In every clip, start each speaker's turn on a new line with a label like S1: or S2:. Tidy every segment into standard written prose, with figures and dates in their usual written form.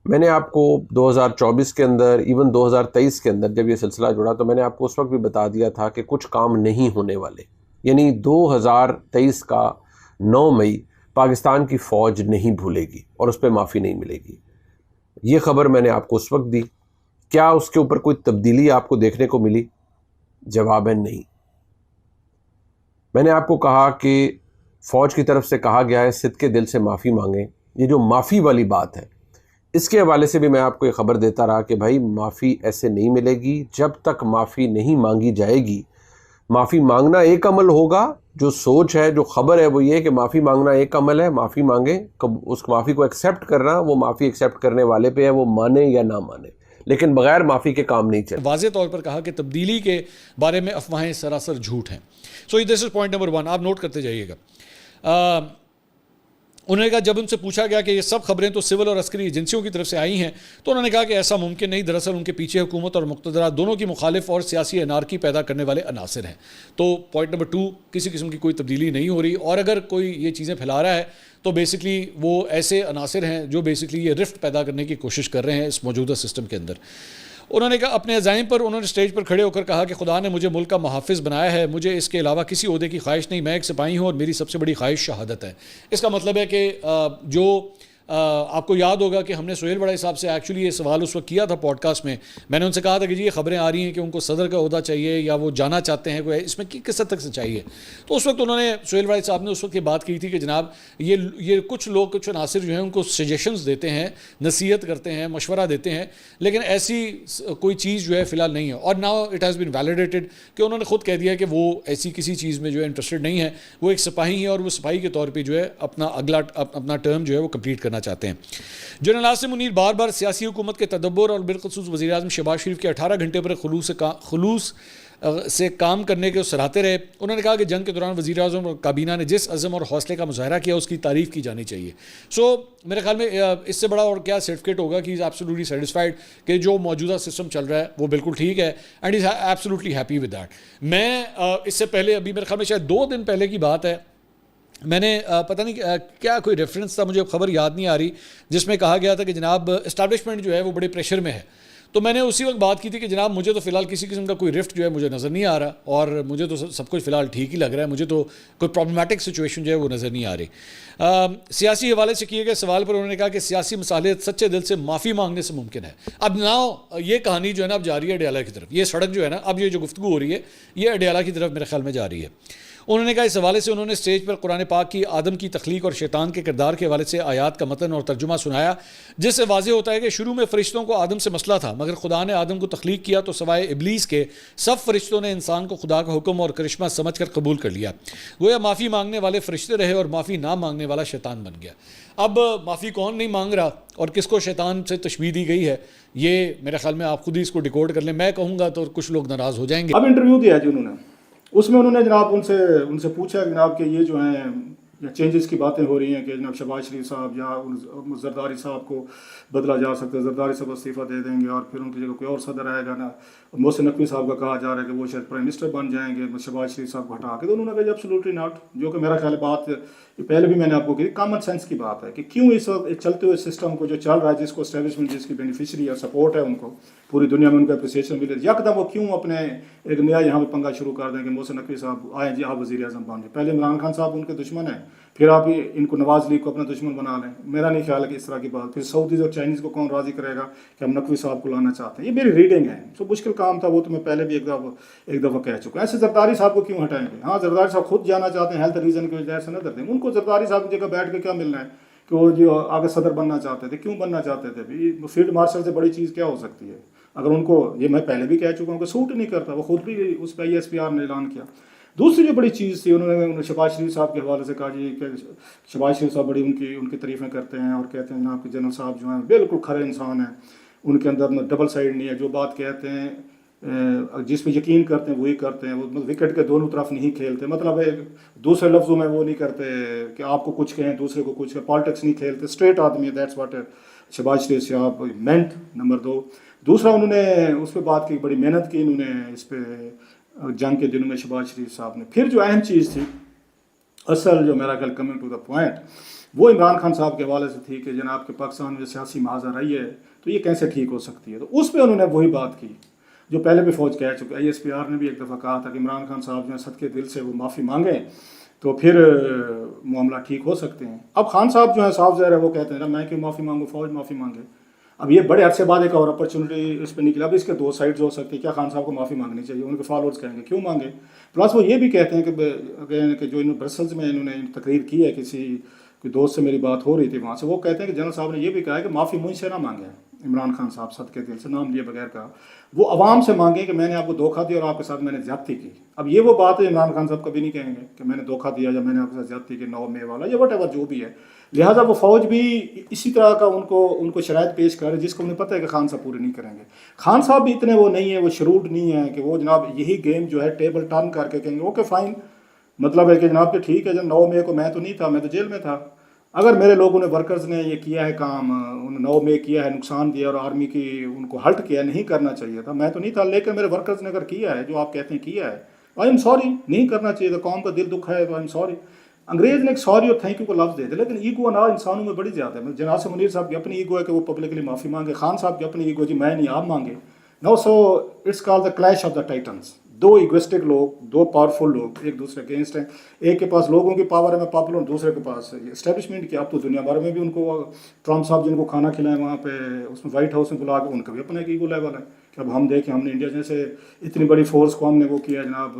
S1: میں نے آپ کو 2024 کے اندر ایون 2023 کے اندر جب یہ سلسلہ جڑا تو میں نے آپ کو اس وقت بھی بتا دیا تھا کہ کچھ کام نہیں ہونے والے. یعنی 2023 کا 9 مئی پاکستان کی فوج نہیں بھولے گی اور اس پہ معافی نہیں ملے گی. یہ خبر میں نے آپ کو اس وقت دی. کیا اس کے اوپر کوئی تبدیلی آپ کو دیکھنے کو ملی؟ جواب ہے نہیں. میں نے آپ کو کہا کہ فوج کی طرف سے کہا گیا ہے صدقے دل سے معافی مانگیں. یہ جو معافی والی بات ہے اس کے حوالے سے بھی میں آپ کو یہ خبر دیتا رہا کہ بھائی معافی ایسے نہیں ملے گی جب تک معافی نہیں مانگی جائے گی. معافی مانگنا ایک عمل ہوگا، جو سوچ ہے جو خبر ہے وہ یہ ہے کہ معافی مانگنا ایک عمل ہے، معافی مانگیں، اس معافی کو ایکسیپٹ کرنا وہ معافی ایکسیپٹ کرنے والے پہ ہے، وہ مانے یا نہ مانے، لیکن بغیر معافی کے کام نہیں چلے.
S2: واضح طور پر کہا کہ تبدیلی کے بارے میں افواہیں سراسر جھوٹ ہیں. سو دس از پوائنٹ نمبر 1، آپ نوٹ کرتے جائیے گا. انہوں نے کہا جب ان سے پوچھا گیا کہ یہ سب خبریں تو سول اور عسکری ایجنسیوں کی طرف سے آئی ہیں تو انہوں نے کہا کہ ایسا ممکن نہیں، دراصل ان کے پیچھے حکومت اور مقتدرہ دونوں کی مخالف اور سیاسی انارکی پیدا کرنے والے عناصر ہیں. تو پوائنٹ نمبر 2، کسی قسم کی کوئی تبدیلی نہیں ہو رہی، اور اگر کوئی یہ چیزیں پھیلا رہا ہے تو بیسکلی وہ ایسے عناصر ہیں جو بیسکلی یہ رفٹ پیدا کرنے کی کوشش کر رہے ہیں اس موجودہ سسٹم کے اندر. انہوں نے کہا اپنے عزائم پر انہوں نے اسٹیج پر کھڑے ہو کر کہا کہ خدا نے مجھے ملک کا محافظ بنایا ہے، مجھے اس کے علاوہ کسی عہدے کی خواہش نہیں، میں ایک سپاہی ہوں اور میری سب سے بڑی خواہش شہادت ہے. اس کا مطلب ہے کہ جو آپ کو یاد ہوگا کہ ہم نے سہیل بڑائی صاحب سے ایکچولی یہ سوال اس وقت کیا تھا پوڈ کاسٹ میں. میں نے ان سے کہا تھا کہ جی یہ خبریں آ رہی ہیں کہ ان کو صدر کا عہدہ چاہیے یا وہ جانا چاہتے ہیں، کوئی اس میں کس حد تک سچائی ہے. تو اس وقت انہوں نے سہیل بڑائی صاحب نے اس وقت یہ بات کی تھی کہ جناب یہ کچھ لوگ کچھ عناصر جو ہیں ان کو سجیشنز دیتے ہیں، نصیحت کرتے ہیں، مشورہ دیتے ہیں، لیکن ایسی کوئی چیز جو ہے فی الحال نہیں ہے. اور now it has been validated کہ انہوں نے خود کہہ دیا کہ وہ ایسی کسی چیز میں جو ہے انٹرسٹڈ نہیں ہے، وہ ایک سپاہی ہیں اور وہ سپاہی کے طور پہ جو ہے اپنا ٹرم جو ہے وہ کمپلیٹ کرنا چاہتے ہیں. جنرل عاصم منیر بار بار سیاسی حکومت کے تدبر اور بالخصوص وزیر اعظم شہباز شریف کے 18 گھنٹے پر خلوص سے کام کرنے کے سراہتے رہے. انہوں نے کہا کہ جنگ کے دوران وزیر اعظم اور کابینہ نے جس عزم اور حوصلے کا مظاہرہ کیا اس کی تعریف کی جانی چاہیے. سو میرے خیال میں اس سے بڑا اور کیا سرٹیفکیٹ ہوگا کہ ہی از ایبسلیوٹلی سیٹسفائیڈ کہ جو موجودہ سسٹم چل رہا ہے وہ بالکل ٹھیک ہے and is absolutely happy with that. میں اس سے پہلے ابھی میرے خیال میں شاید 2 دن پہلے کی بات ہے، میں نے پتہ نہیں کیا کوئی ریفرنس تھا، مجھے خبر یاد نہیں آ رہی، جس میں کہا گیا تھا کہ جناب اسٹیبلشمنٹ جو ہے وہ بڑے پریشر میں ہے. تو میں نے اسی وقت بات کی تھی کہ جناب مجھے تو فی الحال کسی قسم کا کوئی رفٹ جو ہے مجھے نظر نہیں آ رہا، اور مجھے تو سب کچھ فی الحال ٹھیک ہی لگ رہا ہے، مجھے تو کوئی پرابلمٹک سچویشن جو ہے وہ نظر نہیں آ رہی. سیاسی حوالے سے کیے گئے سوال پر انہوں نے کہا کہ سیاسی مصالحت سچے دل سے معافی مانگنے سے ممکن ہے. اب ناؤ یہ کہانی جو ہے نا اب جا رہی ہے اڈیالہ کی طرف، یہ سڑک جو ہے نا اب یہ جو گفتگو ہو رہی ہے یہ اڈیالہ کی طرف میرے خیال میں جا رہی ہے. انہوں نے کہا اس حوالے سے انہوں نے اسٹیج پر قرآن پاک کی آدم کی تخلیق اور شیطان کے کردار کے حوالے سے آیات کا متن اور ترجمہ سنایا، جس سے واضح ہوتا ہے کہ شروع میں فرشتوں کو آدم سے مسئلہ تھا، مگر خدا نے آدم کو تخلیق کیا تو سوائے ابلیس کے سب فرشتوں نے انسان کو خدا کا حکم اور کرشمہ سمجھ کر قبول کر لیا. گویا معافی مانگنے والے فرشتے رہے اور معافی نہ مانگنے والا شیطان بن گیا. اب معافی کون نہیں مانگ رہا اور کس کو شیطان سے تشبیہ دی گئی ہے، یہ میرے خیال میں آپ خود ہی اس کو ڈیکوڈ کر لیں. میں کہوں گا تو کچھ لوگ ناراض ہو جائیں گے.
S3: اب انٹرویو دیا جی انہوں نے، اس میں انہوں نے جناب ان سے پوچھا جناب کہ یہ جو ہیں چینجز کی باتیں ہو رہی ہیں کہ جناب شہباز شریف صاحب یا زرداری صاحب کو بدلا جا سکتا ہے، زرداری صاحب استعفیٰ دے دیں گے اور پھر ان کی جگہ کوئی اور صدر آئے گا نا. محسن نقوی صاحب کا کہا جا رہا ہے کہ وہ شاید پرائم منسٹر بن جائیں گے شہباز شریف صاحب کو ہٹا کے. تو انہوں نے کہا ایبسلیوٹلی ناٹ، جو کہ میرا خیال ہے بات پہلے بھی میں نے آپ کو کی کامن سینس کی بات ہے کہ کیوں اس وقت چلتے ہوئے سسٹم کو جو چل رہا ہے جس کو اسٹیبلشمنٹ جس کی بینیفیشری اور سپورٹ ہے ان کو پوری دنیا میں ان کو اپریسیشن ملے، یکدم وہ کیوں اپنے ایک نیا یہاں پہ پنگا شروع کر دیں کہ محسن نقوی صاحب آئیں جی آپ وزیر اعظم بن جائیں. پہلے عمران خان صاحب ان کے دشمن ہیں، پھر آپ ان کو نواز لیگ کو اپنا دشمن بنا لیں. میرا نہیں خیال ہے کہ اس طرح کی بات. پھر سعودیز اور چائنیز کو کون راضی کرے گا کہ ہم نقوی صاحب کو لانا چاہتے ہیں. یہ میری ریڈنگ ہے. تو مشکل کام تھا، وہ تو میں پہلے بھی ایک دفعہ کہہ چکا. ایسے زرداری صاحب کو کیوں ہٹائیں گے؟ ہاں زرداری صاحب خود جانا چاہتے ہیں ہیلتھ ریزن کی وجہ سے نہ کرتے ہیں. ان کو زرداری صاحب کی جگہ بیٹھ کے کیا ملنا ہے کہ وہ جو آگے صدر بننا چاہتے تھے. کیوں بننا چاہتے تھے؟ فیلڈ مارشل سے بڑی چیز کیا ہو سکتی ہے؟ اگر ان کو یہ میں پہلے بھی کہہ چکا ہوں کہ سوٹ نہیں کرتا، وہ خود بھی اس پہ ISPR نے اعلان کیا. دوسری جو بڑی چیز تھی انہوں نے شہباز شریف صاحب کے حوالے سے کہا جی کہ شہباز شریف صاحب بڑی ان کی تعریفیں کرتے ہیں اور کہتے ہیں جناب کہ جنرل صاحب جو ہیں بالکل کھرے انسان ہیں، ان کے اندر ڈبل سائڈ نہیں ہے، جو بات کہتے ہیں جس پہ یقین کرتے ہیں وہی کرتے ہیں. وہ وکٹ کے دونوں طرف نہیں کھیلتے، مطلب ہے دوسرے لفظوں میں وہ نہیں کرتے کہ آپ کو کچھ کہیں دوسرے کو کچھ کہیں، پالیٹکس نہیں کھیلتے، اسٹریٹ آدمی ہے. دیٹس واٹ شہباز شریف صاحب مینٹ. نمبر 2 دوسرا انہوں نے اس پہ بات کی، بڑی محنت کی انہوں نے اس پہ جنگ کے دنوں میں شہباز شریف صاحب نے. پھر جو اہم چیز تھی اصل جو میرا خیال کمنگ ٹو دا پوائنٹ وہ عمران خان صاحب کے حوالے سے تھی کہ جناب کے پاکستان میں سیاسی محاذ رہی ہے تو یہ کیسے ٹھیک ہو سکتی ہے. تو اس پہ انہوں نے وہی بات کی جو پہلے بھی فوج کہہ چکے. ISPR نے بھی ایک دفعہ کہا تھا کہ عمران خان صاحب جو ہے صدقے دل سے وہ معافی مانگیں تو پھر معاملہ ٹھیک ہو سکتے ہیں. اب خان صاحب جو ہیں صاف ظاہر ہے وہ کہتے ہیں نا میں کیوں معافی مانگوں, فوج معافی مانگے. اب یہ بڑے عرصے بعد ایک اور اپرچونٹی اس پہ نکلا. اب اس کے دو سائڈز ہو سکتی ہے. کیا خان صاحب کو معافی مانگنی چاہیے؟ ان کے فالوورز کہیں گے کیوں مانگے. پلس وہ یہ بھی کہتے ہیں کہ جو برسلز میں انہوں نے تقریر کی ہے, کسی کوئی دوست سے میری بات ہو رہی تھی وہاں سے, وہ کہتے ہیں کہ جنرل صاحب نے یہ بھی کہا ہے کہ معافی مجھ سے نہ مانگیں عمران خان صاحب صدقے دل سے, نام لیے بغیر کہا, وہ عوام سے مانگیں کہ میں نے آپ کو دھوکہ دیا اور آپ کے ساتھ میں نے زیادتی کی. اب یہ وہ بات ہے عمران خان صاحب کبھی نہیں کہیں گے کہ میں نے دھوکہ دیا یا میں نے آپ کے ساتھ زیادتی کی 9 مئی والا یا وٹ ایور جو بھی ہے. لہٰذا وہ فوج بھی اسی طرح کا ان کو شرائط پیش کر رہے جس کو انہیں پتہ ہے کہ خان صاحب پورے نہیں کریں گے. خان صاحب بھی اتنے وہ نہیں ہیں, وہ شروڈ نہیں ہیں کہ وہ جناب یہی گیم جو ہے ٹیبل ٹرن کر کے کہیں گے اوکے فائن, مطلب ہے کہ جناب کہ ٹھیک ہے جب 9 مئی کو میں تو نہیں تھا, میں تو جیل میں تھا. اگر میرے لوگوں نے ورکرز نے یہ کیا ہے کام, انہوں 9 مئی کیا ہے, نقصان دیا اور آرمی کی ان کو ہلٹ کیا, نہیں کرنا چاہیے تھا, میں تو نہیں تھا, لیکن میرے ورکرز نے اگر کیا ہے جو آپ کہتے ہیں کیا ہے, آئی ایم سوری, نہیں کرنا چاہیے تھا, قوم کا دل دکھ ہے تو آئی ایم سوری. انگریز نے ایک سوری اور تھینک یو کو لفظ دے دے, لیکن ایگو نا انسانوں میں بڑی زیادہ ہے. جناب منیر صاحب کی اپنی ایگو ہے کہ وہ پبلکلی معافی مانگے, خان صاحب کی اپنی ایگو جی میں نہیں آپ مانگے. No so it's call the clash of the titans. دو ایگوسٹک لوگ, دو پاورفل لوگ ایک دوسرے اگینسٹ ہیں. ایک کے پاس لوگوں کی پاور ہے میں پاپولر ہوں, دوسرے کے پاس اسٹیبلشمنٹ کی. اب تو دنیا بھر میں بھی ان کو ٹرمپ صاحب جن کو کھانا کھلائیں وہاں پہ اس میں وائٹ ہاؤس میں بلا کے, ان کا بھی اپنا ایک ایگو لیول ہے کہ اب ہم دیکھیں ہم نے انڈیا جیسے اتنی بڑی فورس کو ہم نے وہ کیا جناب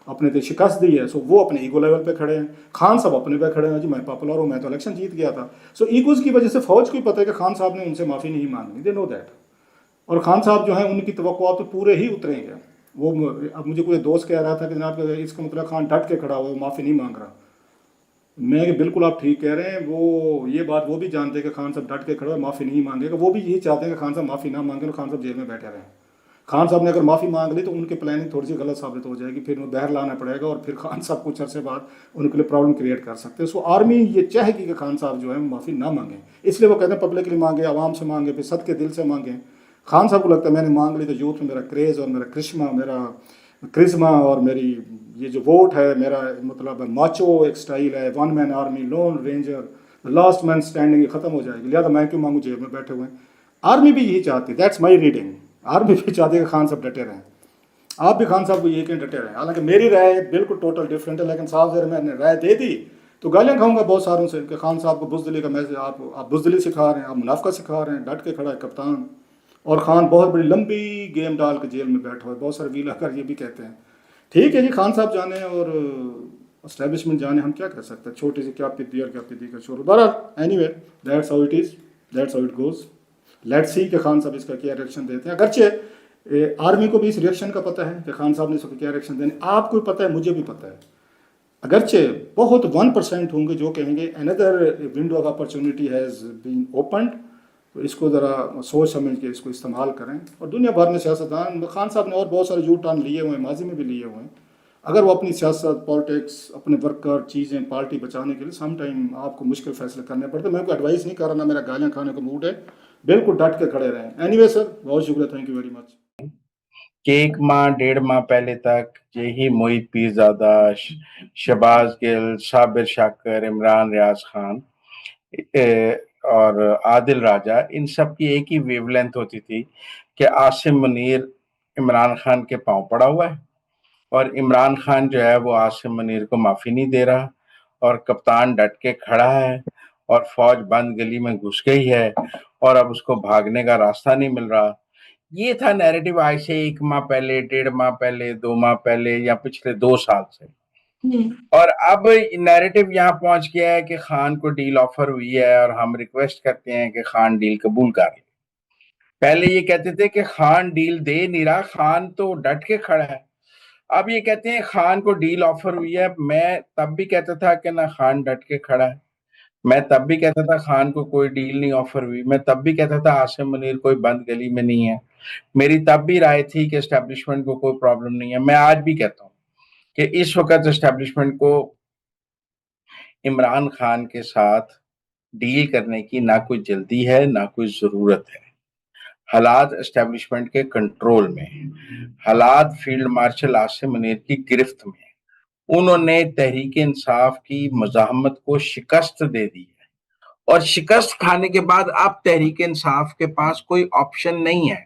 S3: اپنے تے شکست دی ہے. سو وہ اپنے ایگو لیول پہ کھڑے ہیں. خان صاحب اپنے پہ کھڑے ہیں جی میں پاپولر ہوں, میں تو الیکشن جیت گیا تھا. سو ایگوز کی وجہ سے فوج کو ہی پتہ ہے کہ خان صاحب نے ان سے معافی نہیں مانگنی, دے نو دیٹ. اور خان صاحب جو ہیں ان کی توقعات تو پورے ہی اتریں گے. وہ اب مجھے کوئی دوست کہہ رہا تھا کہ جناب اس کا مطلب خان ڈٹ کے کھڑا ہوا ہے, معافی نہیں مانگ رہا. میں کہ بالکل آپ ٹھیک کہہ رہے ہیں. وہ یہ بات وہ بھی جانتے ہیں کہ خان صاحب ڈٹ کے کھڑا ہوا معافی نہیں مانگے گا. وہ بھی یہی چاہتے ہیں کہ خان صاحب معافی نہ مانگیں اور خان صاحب جیل میں بیٹھے رہیں. خان صاحب نے اگر معافی مانگ لی تو ان کی پلاننگ تھوڑی سی غلط ثابت ہو جائے گی, پھر باہر لانا پڑے گا اور پھر خان صاحب کچھ عرصے بعد ان کے لیے پرابلم کریٹ کر سکتے ہیں. سو آرمی یہ چاہے گی کہ خان صاحب جو ہے معافی نہ مانگیں, اس لیے وہ کہتے ہیں پبلکلی مانگے, عوام سے مانگے, پھر صدقے دل سے مانگیں. خان صاحب کو لگتا ہے میں نے مانگ لی تو یوتھ میں میرا کریز اور میرا کرشما اور میری یہ جو ووٹ ہے میرا مطلب ماچو ایک سٹائل ہے, 1 man army, lone ranger, last man standing, یہ ختم ہو جائے گی. لہٰذا میں کیوں مانگوں, جیل میں بیٹھے ہوئے ہیں. آرمی بھی یہی چاہتی ہے, دیٹس مائی ریڈنگ. آرمی بھی چاہتی ہے کہ خان صاحب ڈٹے رہیں. آپ بھی خان صاحب کو یہ کہ ڈٹے رہیں. حالانکہ میری رائے بالکل ٹوٹل ڈفرینٹ ہے, لیکن صاحب میں نے رائے دے دی تو گالیاں کھاؤں گا بہت ساروں سے کہ خان صاحب کو بزدلی کا میسج, آپ بزدلی سکھا رہے ہیں, آپ منافقت سکھا رہے ہیں. ڈٹ کے کھڑا ہے کپتان, اور خان بہت بڑی لمبی گیم ڈال کے جیل میں بیٹھا ہوا ہے. بہت سارے ویلا کر یہ بھی کہتے ہیں. ٹھیک ہے جی, خان صاحب جانے اور اسٹیبلشمنٹ جانے, ہم کیا کر سکتے ہیں, چھوٹی سی کیا پتی اور کیا پتی کا شور. بہرحال any way that's how it is, that's how it goes. Let see کہ خان صاحب اس کا کیا ریئیکشن دیتے ہیں. اگرچہ آرمی کو بھی اس ریئیکشن کا پتہ ہے کہ خان صاحب نے اس کو کیا ریئیکشن دینے, آپ کو پتہ ہے, مجھے بھی پتہ ہے. اگرچہ بہت 1% ہوں گے جو کہیں گے اندر window of opportunity has been opened, تو اس کو ذرا سوچ سمجھ کے اس کو استعمال کریں. اور دنیا بھر میں سیاستدان, خان صاحب نے اور بہت سارے یو ٹرن لیے ہوئے ہیں, ماضی میں بھی لیے ہوئے ہیں. اگر وہ اپنی سیاست, پالیٹکس, اپنے ورکر, چیزیں, پارٹی بچانے کے لیے سم ٹائم آپ کو مشکل فیصلے کرنے پڑتے. میں کوئی ایڈوائز نہیں کر رہا, نہ میرا گالیاں کھانے کا موڈ ہے, بالکل ڈٹ کے کھڑے رہیں. اینی وے سر, بہت شکریہ, تھینک یو ویری مچ.
S4: کہ 1 ماہ 1.5 ماہ پہلے تک یہی محیط پیرزادہ, شہباز گل, صابر شاکر, عمران ریاض خان اور عادل راجہ, ان سب کی ایک ہی ویو لینتھ ہوتی تھی کہ عاصم منیر عمران خان کے پاؤں پڑا ہوا ہے, اور عمران خان جو ہے وہ عاصم منیر کو معافی نہیں دے رہا, اور کپتان ڈٹ کے کھڑا ہے, اور فوج بند گلی میں گھس گئی ہے, اور اب اس کو بھاگنے کا راستہ نہیں مل رہا. یہ تھا نیریٹو آج سے 1 ماہ پہلے, 1.5 ماہ پہلے, 2 ماہ پہلے, یا پچھلے 2 سال سے. اور اب نیریٹو یہاں پہنچ گیا ہے کہ خان کو ڈیل آفر ہوئی ہے اور ہم ریکویسٹ کرتے ہیں کہ خان ڈیل قبول کر لے. پہلے یہ کہتے تھے کہ خان ڈیل دے نہیں رہا, خان تو ڈٹ کے کھڑا ہے. اب یہ کہتے ہیں خان کو ڈیل آفر ہوئی ہے. میں تب بھی کہتا تھا کہ نہ خان ڈٹ کے کھڑا ہے, میں تب بھی کہتا تھا خان کو کوئی ڈیل نہیں آفر ہوئی, میں تب بھی کہتا تھا عاصم منیر کوئی بند گلی میں نہیں ہے. میری تب بھی رائے تھی کہ اسٹیبلشمنٹ کو کوئی پرابلم نہیں ہے. میں آج بھی کہتا ہوں کہ اس وقت اسٹیبلشمنٹ کو عمران خان کے ساتھ ڈیل کرنے کی نہ کوئی جلدی ہے نہ کوئی ضرورت ہے. حالات اسٹیبلشمنٹ کے کنٹرول میں, حالات فیلڈ مارشل عاصم منیر کی گرفت میں. انہوں نے تحریک انصاف کی مزاحمت کو شکست دے دی ہے، اور شکست کھانے کے بعد اب تحریک انصاف کے پاس کوئی آپشن نہیں ہے